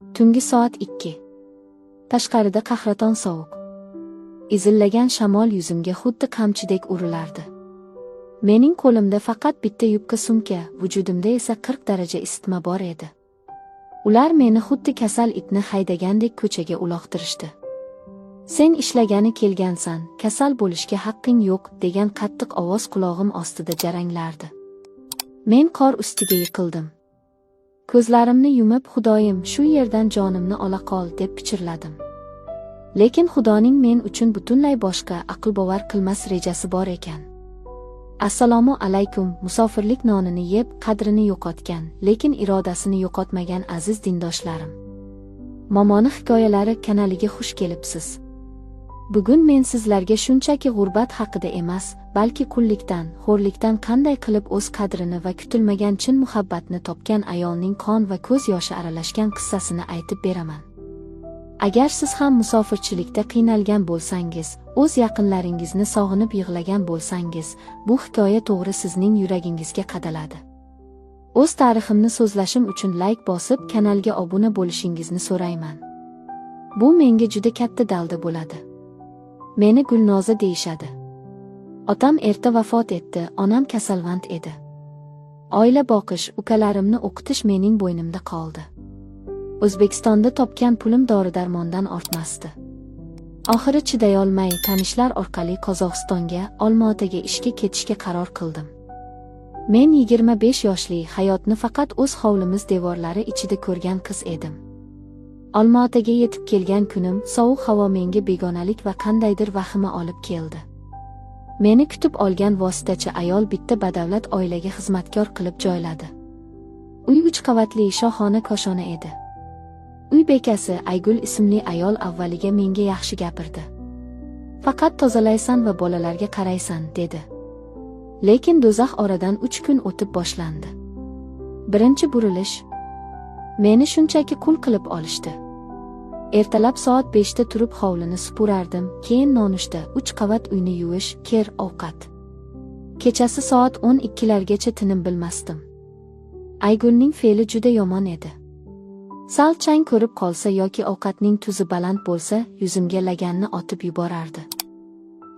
Tungi soat 2. Tashqarida qahraton sovuq. Izillagan shamol yuzimga xuddi qamchidek urilardi. Mening qo'limda faqat bitta yubka sumka, vujudimda esa 40 daraja isitma bor edi. Ular meni xuddi kasal itni haydagandek ko'chaga uloqtirishdi. Sen ishlagani kelgansan, kasal bo'lishga haqqing yo'q, degan qattiq ovoz qulog'im ostida jaranglardi. Men qor ustiga yiqildim. Ko'zlarimni yumib, Xudoyim, shu yerdan jonimni ola qol, deb pichirladim. Lekin Xudoning men uchun butunlay boshqa, aql bovar qilmas rejasi bor ekan. Assalomu alaykum, musofirlik nonini yeb, qadrini yo'qotgan, lekin irodasini yo'qotmagan aziz dindoshlarim. Momoni hikoyalari kanaliga xush kelibsiz. Bugun men sizlarga shunchaki g'urbat haqida emas, balki qullikdan, xo'rlikdan qanday qilib o'z qadrini va kutilmagan chin muhabbatni topgan ayolning qon va ko'z yoshi aralashgan qissasini aytib beraman. Agar siz ham musofirchilikda qiynalgan bo'lsangiz, o'z yaqinlaringizni sog'inib yig'lagan bo'lsangiz, bu hikoya to'g'ri sizning yuragingizga qadaladi. O'z tariximni so'zlashim uchun like bosib, kanalga obuna bo'lishingizni so'rayman. Bu menga juda katta dalda bo'ladi. Meni Gulnoza deyishadi. Otam erta vafot etdi, onam kasalvand edi. Oila boqish, ukalarimni o'qitish mening bo'ynimda qoldi. O'zbekistonda topgan pulim dori-darmondan ortmasdi. Oxiri chiday olmay, tanishlar orqali Qozog'istonga, Olmaotaga ishga ketishga qaror qildim. Men 25 yoshli, hayotni faqat o'z hovlimiz devorlari ichida ko'rgan qiz edim. Olmaotaga yetib kelgan kunim, sovuq havo menga begonalik va qandaydir vahima olib keldi. Meni kutib olgan vositachi ayol bitta badavlat oilaga xizmatkor qilib joyladi. Uy 3 qavatli shohona koshona edi. Uy bekasi Aygul ismli ayol avvaliga menga yaxshi gapirdi. Faqat tozalaysan va bolalarga qaraysan, dedi. Lekin do'zax oradan 3 kun o'tib boshlandi. Birinchi burilish. Meni shunchaki qul qilib olishdi. Ertalab soat 5 da turib hovlini supurardim, keyin nonushta, 3 qavat uyni yuvish, ker ovqat. Kechasi soat 12 largacha tinim bilmasdim. Aygulning fe'li juda yomon edi. Sal chang ko'rib qolsa yoki ovqatning tuzi baland bo'lsa, yuzimga laganni otib yuborardi.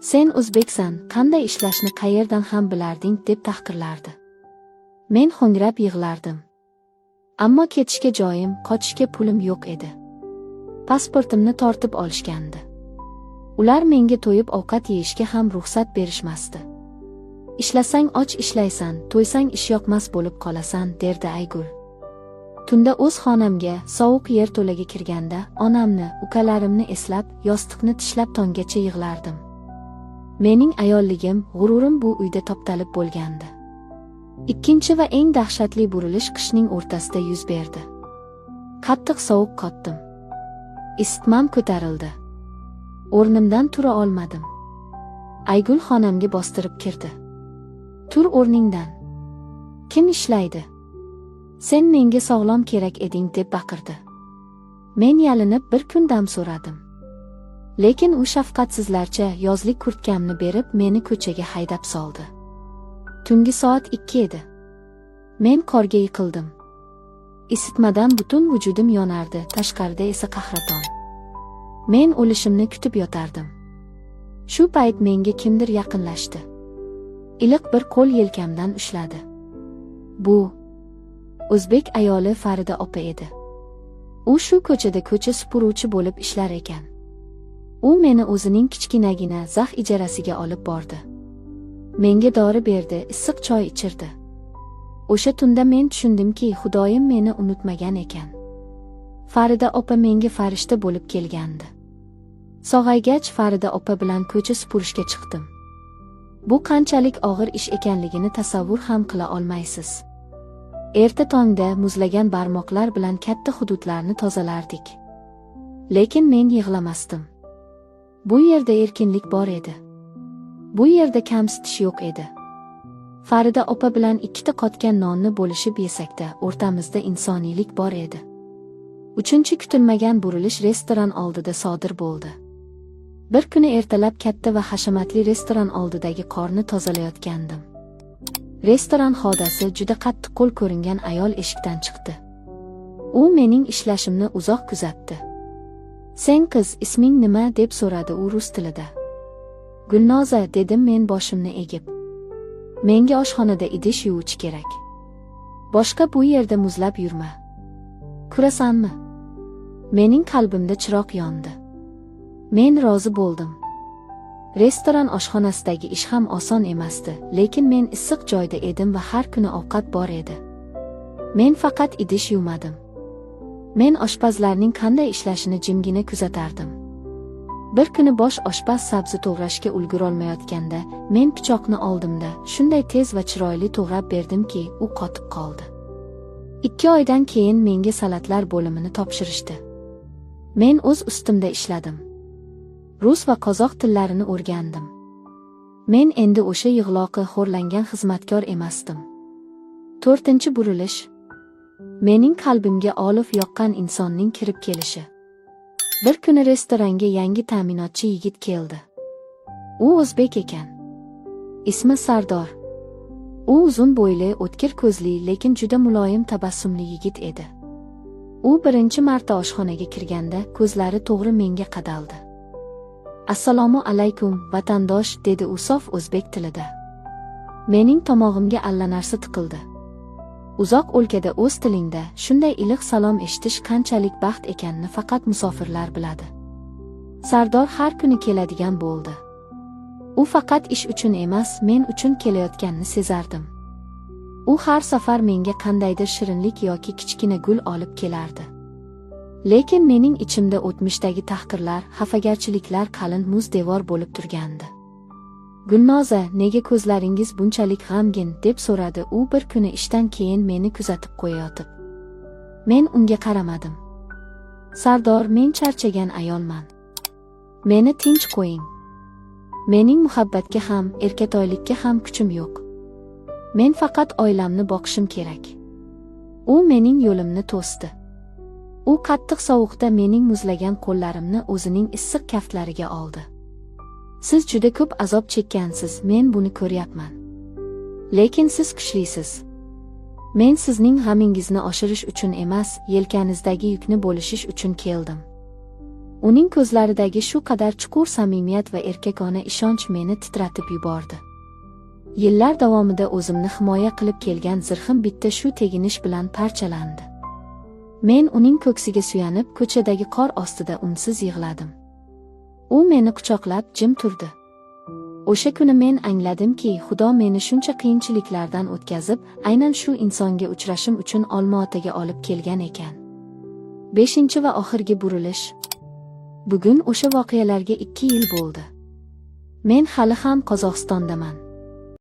Sen o'zbeksan, qanday ishlashni qayerdan ham bilarding, deb tahqirlardi. Men ho'ngrab yig'lardim. Ammo ketishga joyim, qochishga pulim yo'q edi. Pasportimni tortib olishgandi. Ular menga to'yib ovqat yeyishga ham ruxsat berishmasdi. Ishlasang och ishlaysan, to'ysang ish yoqmas bo'lib qolasan, derdi Aygul. Tunda o'z xonamga, sovuq yer to'laga kirganda, onamni, ukalarimni eslab, yostiqni tishlab tonggacha yig'lardim. Mening ayolligim, g'ururim bu uyda toptalib bo'lgandi. Ikkinchi va eng dahshatli burilish qishning o'rtasida yuz berdi. Qattiq sovuq qotdim. Isitmam ko'tarildi. O'rnimdan tura olmadim. Aygul xonamga bostirib kirdi. Tur o'rningdan. Kim ishlaydi? Sen menga sog'lom kerak eding, deb baqirdi. Men yalinib bir kun dam so'radim. Lekin u shafqatsizlarcha yozlik kurtkamni berib, meni ko'chaga haydab soldi. Tungi soat 2 edi. Men qorga yiqildim. Isitmadan butun vujudim yonardi, tashqarida esa qahraton. Men o'lishimni kutib yotardim. Shu payt menga kimdir yaqinlashdi. Iliq bir qo'l yelkamdan ushladi. Bu o'zbek ayoli Farida opa edi. U shu ko'chada ko'cha supuruvchi bo'lib ishlar ekan. U meni o'zining kichkinagina zax ijarasiga olib bordi. Menga dori berdi, issiq choy ichirdi. O'sha tunda men tushundimki, Xudoyim meni unutmagan ekan. Farida opa menga farishta bo'lib kelgandi. Sog'aygach Farida opa bilan ko'cha supurishga chiqdim. Bu qanchalik og'ir ish ekanligini tasavvur ham qila olmaysiz. Erta tongda muzlagan barmoqlar bilan katta hududlarni tozalardik. Lekin men yig'lamasdim. Bu yerda erkinlik bor edi. Bu yerda kamsitish yo'q edi. Farida opa bilan ikkita qotgan nonni bo'lishib yesakda, o'rtamizda insoniylik bor edi. Uchinchi kutilmagan burilish restoran oldida sodir bo'ldi. Bir kuni ertalab katta va hashamatli restoran oldidagi qorni tozalayotgandim. Restoran xodasi juda qattiq qo'l ko'ringan ayol eshikdan chiqdi. U mening ishlashimni uzoq kuzatdi. "Sen qiz, isming nima?" deb so'radi u rus tilida. "Gulnoza", dedim men boshimni egib. "Menga oshxonada idish yuvich kerak. Boshqa bu yerda muzlab yurma. Ko'rasanmi?" Mening qalbimda chiroq yondi. Men rozi bo'ldim. Restoran oshxonasidagi ish ham oson emasdi, lekin men issiq joyda edim va har kuni ovqat bor edi. Men faqat idish yuvmadim. Men oshpazlarning qanday ishlashini jimgina kuzatardim. Bir kuni bosh oshpaz sabzi to'g'rashga ulgurolmayotganda, men pichoqni oldimda shunday tez va chiroyli to'g'rab berdimki, u qotib qoldi. 2 oydan keyin menga salatlar bo'limini topshirishdi. Men o'z ustimda ishladim. Rus va qozoq tillarini o'rgandim. Men endi o'sha yig'loqi, xo'rlangan xizmatkor emasdim. 4-burilish. Mening qalbimga olov yoqqan insonning kirib kelishi. Bir kuni restoranga yangi ta'minotchi yigit keldi. U o'zbek ekan. Ismi Sardor. U uzun bo'yli, o'tkir ko'zli, lekin juda muloyim tabassumli yigit edi. U birinchi marta oshxonaga kirganda ko'zlari to'g'ri menga qadaldi. "Assalomu alaykum, vatandosh", dedi u sof o'zbek tilida. Mening tomog'imga allanarsa tiqildi. Uzoq o'lkada o'z tilingda shunday iliq salom eshitish qanchalik baxt ekanini faqat musofirlar biladi. Sardor har kuni keladigan bo'ldi. U faqat ish uchun emas, men uchun kelayotganini sezardim. U har safar menga qandaydir shirinlik yoki kichkina gul olib kelardi. Lekin mening ichimda o'tmishdagi tahqirlar, xafagarchiliklar qalin muz devor bo'lib turgandi. "Gulnoza, nega ko'zlaringiz bunchalik g'amgin?" deb so'radi u bir kuni ishdan keyin meni kuzatib qo'yayotib. Men unga qaramadim. "Sardor, men charchagan ayolman. Meni tinch qo'ying. Mening muhabbatga ham, erkatoylikka ham kuchim yo'q. Men faqat oilamni boqishim kerak." U mening yo'limni to'sdi. U qattiq sovuqda mening muzlagan qo'llarimni o'zining issiq kaftlariga oldi. "Siz juda ko'p azob chekkansiz, men buni ko'ryapman. Lekin siz kuchlisiz. Men sizning g'amingizni oshirish uchun emas, yelkanizdagi yukni bo'lishish uchun keldim." Uning ko'zlaridagi shu qadar chuqur samimiyat va erkakona ishonch meni titratib yubordi. Yillar davomida o'zimni himoya qilib kelgan zirhim bitta shu teginish bilan parchalandi. Men uning ko'ksiga suyanib, ko'chadagi qor ostida unsiz yig'ladim. U meni quchoqlab jim turdi. O'sha kuni men angladimki, Xudo meni shuncha qiyinchiliklardan o'tkazib, aynan shu insonga uchrashim uchun Olmaotaga olib kelgan ekan. 5 va oxirgi burilish. Bugun o'sha voqealarga 2 yil bo'ldi. Men hali ham Qozog'istondaman.